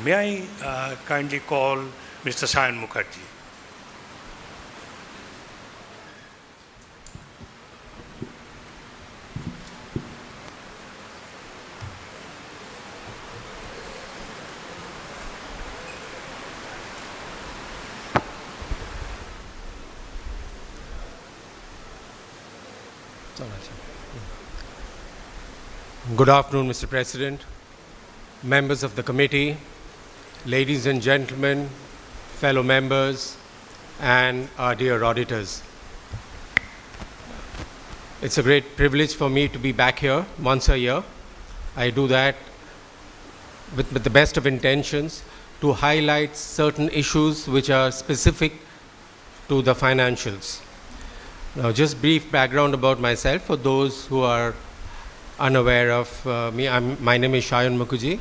May I kindly call Mr. Sayan Mukerji? Good afternoon, Mr. President, members of the committee, ladies and gentlemen, fellow members, and our dear auditors. It's a great privilege for me to be back here once a year. I do that with the best of intentions to highlight certain issues which are specific to the financials. Now, just brief background about myself for those who are unaware of me. My name is Sayan Mukerji.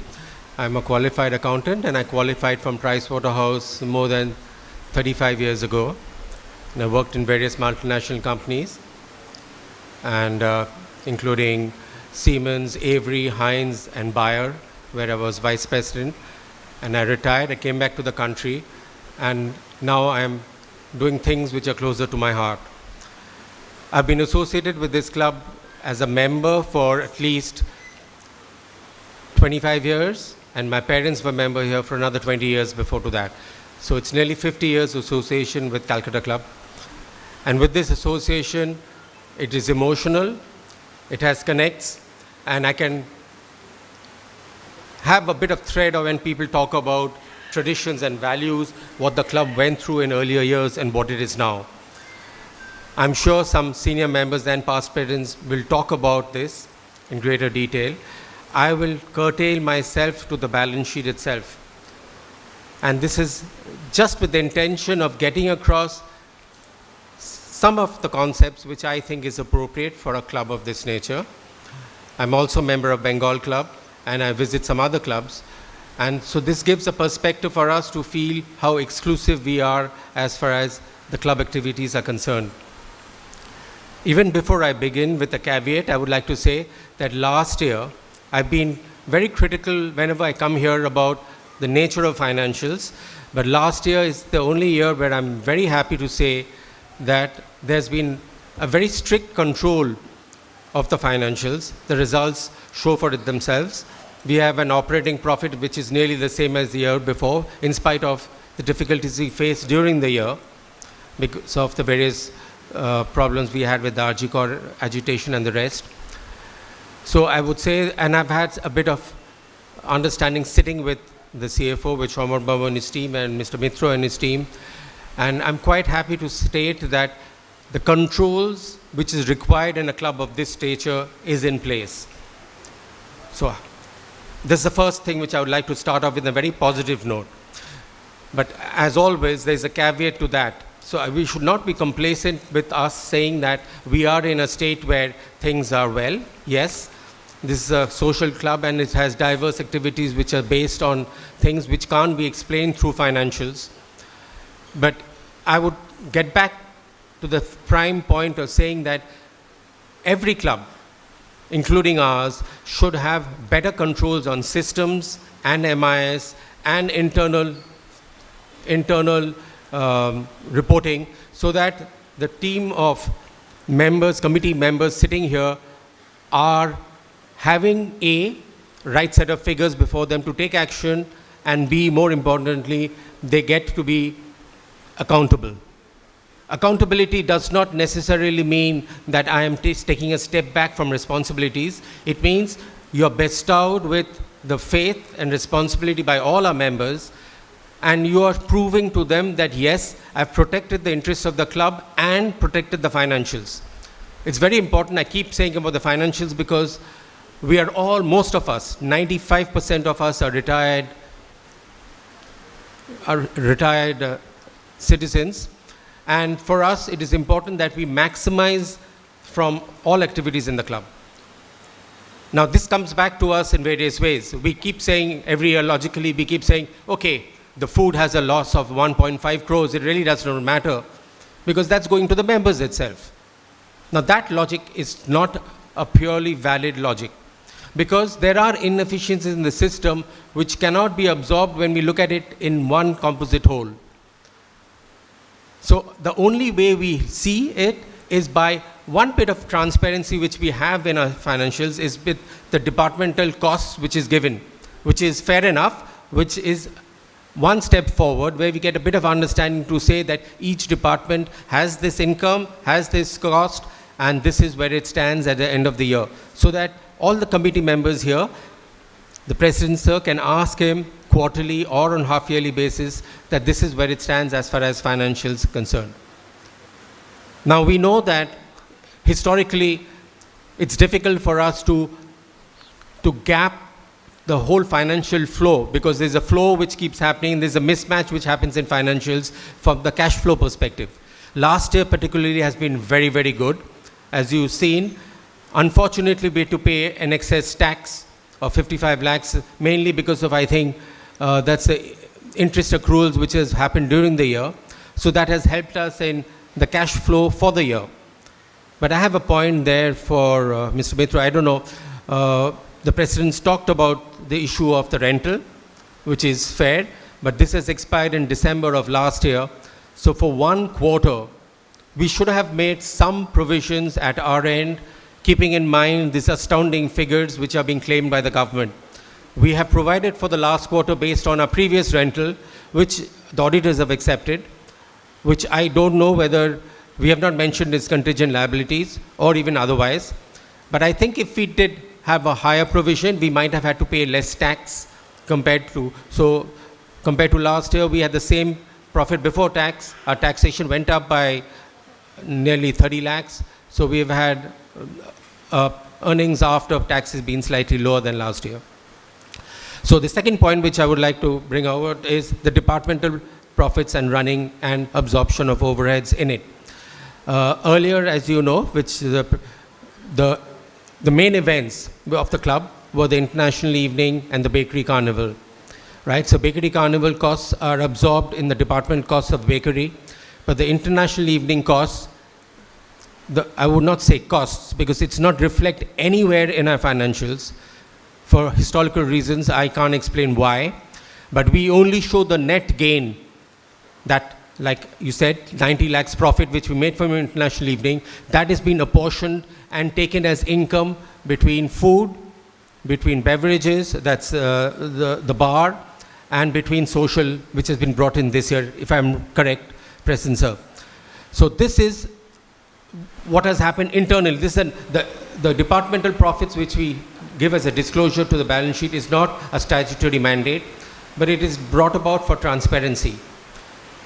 I'm a qualified accountant, and I qualified from Pricewaterhouse more than 35 years ago. And I worked in various multinational companies, and including Siemens, Avery, Heinz, and Bayer, where I was vice president. And I retired. I came back to the country, and now I'm doing things which are closer to my heart. I've been associated with this club as a member for at least 25 years, and my parents were member here for another 20 years before to that. So it's nearly 50 years association with Calcutta Club. And with this association, it is emotional, it has connects, and I can have a bit of thread of when people talk about traditions and values, what the club went through in earlier years and what it is now. I'm sure some senior members and past presidents will talk about this in greater detail. I will curtail myself to the balance sheet itself. And this is just with the intention of getting across some of the concepts which I think is appropriate for a club of this nature. I'm also a member of Bengal Club, and I visit some other clubs. And so this gives a perspective for us to feel how exclusive we are as far as the club activities are concerned. Even before I begin with a caveat, I would like to say that last year, I've been very critical whenever I come here about the nature of financials. But last year is the only year where I'm very happy to say that there's been a very strict control of the financials. The results show for it themselves. We have an operating profit which is nearly the same as the year before, in spite of the difficulties we faced during the year because of the various problems we had with the RG Corps agitation and the rest. So I would say, and I've had a bit of understanding sitting with the CFO, with Shomar Babu and his team, and Mr. Mitra and his team, and I'm quite happy to state that the controls which is required in a club of this stature is in place. So this is the first thing which I would like to start off with a very positive note. But as always, there's a caveat to that. So we should not be complacent with us saying that we are in a state where things are well. Yes, this is a social club and it has diverse activities which are based on things which can't be explained through financials. But I would get back to the prime point of saying that every club, including ours, should have better controls on systems and MIS and internal reporting, so that the team of members, committee members sitting here are having a right set of figures before them to take action, and B, more importantly, they get to be accountable. Accountability does not necessarily mean that I am taking a step back from responsibilities. It means you're bestowed with the faith and responsibility by all our members, and you are proving to them that, yes, I've protected the interests of the club and protected the financials. It's very important. I keep saying about the financials because we are all, most of us, 95% of us are retired citizens. And for us, it is important that we maximize from all activities in the club. Now, this comes back to us in various ways. We keep saying, every year logically, we keep saying, okay, the food has a loss of 1.5 crores. It really does not matter because that's going to the members itself. Now, that logic is not a purely valid logic, because there are inefficiencies in the system which cannot be absorbed when we look at it in one composite whole. So the only way we see it is by one bit of transparency which we have in our financials is with the departmental costs which is given, which is fair enough, which is one step forward where we get a bit of understanding to say that each department has this income, has this cost, and this is where it stands at the end of the year. So that all the committee members here, the President, sir, can ask him quarterly or on half-yearly basis that this is where it stands as far as financials are concerned. Now we know that historically it's difficult for us to gap the whole financial flow, because there's a flow which keeps happening, there's a mismatch which happens in financials from the cash flow perspective. Last year particularly has been very, very good. As you've seen, unfortunately we had to pay an excess tax of 55 lakhs, mainly because of, I think, that's the interest accruals which has happened during the year. So that has helped us in the cash flow for the year. But I have a point there for Mr. Mitra. I don't know, the President's talked about the issue of the rental, which is fair, but this has expired in December of last year. So for one quarter, we should have made some provisions at our end, keeping in mind these astounding figures which are being claimed by the government. We have provided for the last quarter based on our previous rental, which the auditors have accepted, which I don't know whether we have not mentioned as contingent liabilities or even otherwise. But I think if we did have a higher provision, we might have had to pay less tax compared to last year. We had the same profit before tax. Our taxation went up by nearly 30 lakhs. So we've had earnings after taxes being slightly lower than last year. So the second point which I would like to bring over is the departmental profits and running and absorption of overheads in it. Earlier, as you know, which the main events of the club were the International Evening and the Bakery Carnival, right? So Bakery Carnival costs are absorbed in the department costs of bakery, but the International Evening costs, I would not say costs because it's not reflect anywhere in our financials. For historical reasons, I can't explain why, but we only show the net gain that, like you said, 90 lakhs profit which we made from International Evening, that has been apportioned and taken as income between food, between beverages, that's the bar, and between social, which has been brought in this year, if I'm correct, President Sir. So this is what has happened internally. This is the departmental profits which we give as a disclosure to the balance sheet is not a statutory mandate, but it is brought about for transparency.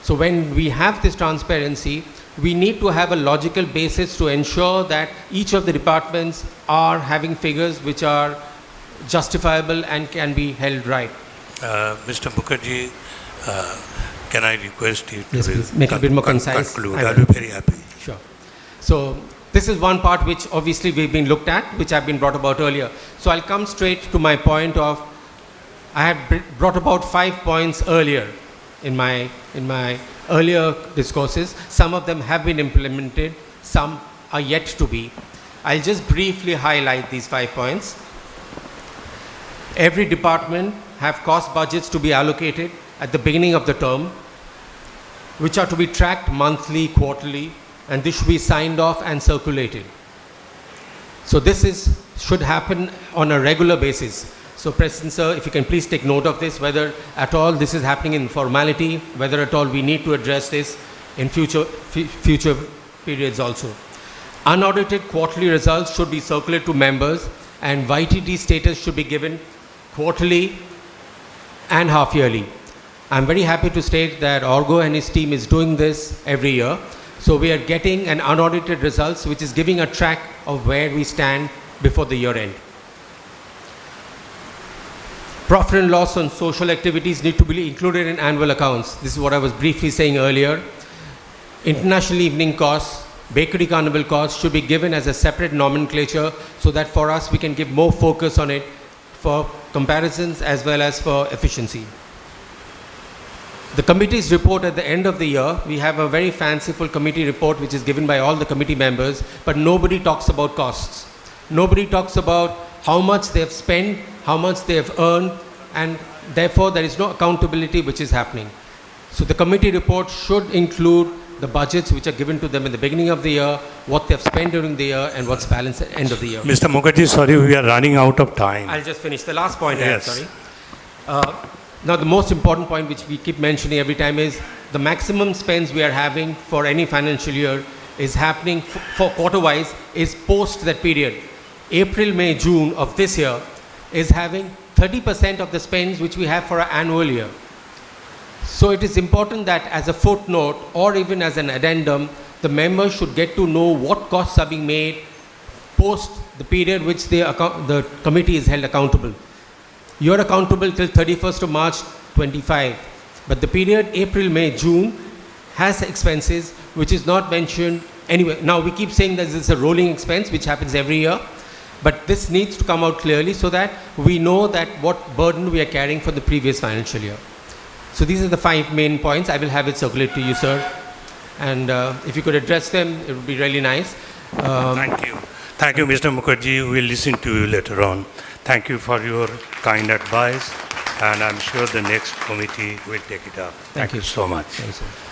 So when we have this transparency, we need to have a logical basis to ensure that each of the departments are having figures which are justifiable and can be held right. Mr. Mukerji, can I request you to please. Make it a bit more concise. Conclude. I'll be very happy. Sure. So this is one part which obviously we've been looked at, which have been brought about earlier. So I'll come straight to my point of, I have brought about 5 points earlier in my earlier discourses. Some of them have been implemented, some are yet to be. I'll just briefly highlight these 5 points. Every department have cost budgets to be allocated at the beginning of the term, which are to be tracked monthly, quarterly, and this should be signed off and circulated. So this should happen on a regular basis. So President Sir, if you can please take note of this, whether at all this is happening in formality, whether at all we need to address this in future periods also. Unaudited quarterly results should be circulated to members, and YTD status should be given quarterly and half yearly. I'm very happy to state that Orgo and his team is doing this every year. So we are getting an unaudited results which is giving a track of where we stand before the year end. Profit and loss on social activities need to be included in annual accounts. This is what I was briefly saying earlier. International Evening costs, Bakery Carnival costs should be given as a separate nomenclature so that for us we can give more focus on it for comparisons as well as for efficiency. The committee's report at the end of the year, we have a very fanciful committee report which is given by all the committee members, but nobody talks about costs. Nobody talks about how much they have spent, how much they have earned, and therefore there is no accountability which is happening. So the committee report should include the budgets which are given to them in the beginning of the year, what they have spent during the year, and what's balanced at the end of the year. Mr. Mukerji, sorry, we are running out of time. I'll just finish. The last point, Yes. sorry. Now, the most important point which we keep mentioning every time is the maximum spends we are having for any financial year is happening for quarter-wise is post that period. April, May, June of this year is having 30% of the spends which we have for an annual year. So it is important that as a footnote or even as an addendum, the members should get to know what costs are being made post the period which the committee is held accountable. You are accountable till 31st of March 25, but the period April, May, June has expenses which is not mentioned anyway. Now we keep saying that this is a rolling expense which happens every year, but this needs to come out clearly so that we know that what burden we are carrying for the previous financial year. So these are the 5 main points. I will have it circulate to you, sir. And if you could address them, it would be really nice. Thank you. Thank you, Mr. Mukerji. We'll listen to you later on. Thank you for your kind advice, and I'm sure the next committee will take it up. Thank you so much. Thank you, sir.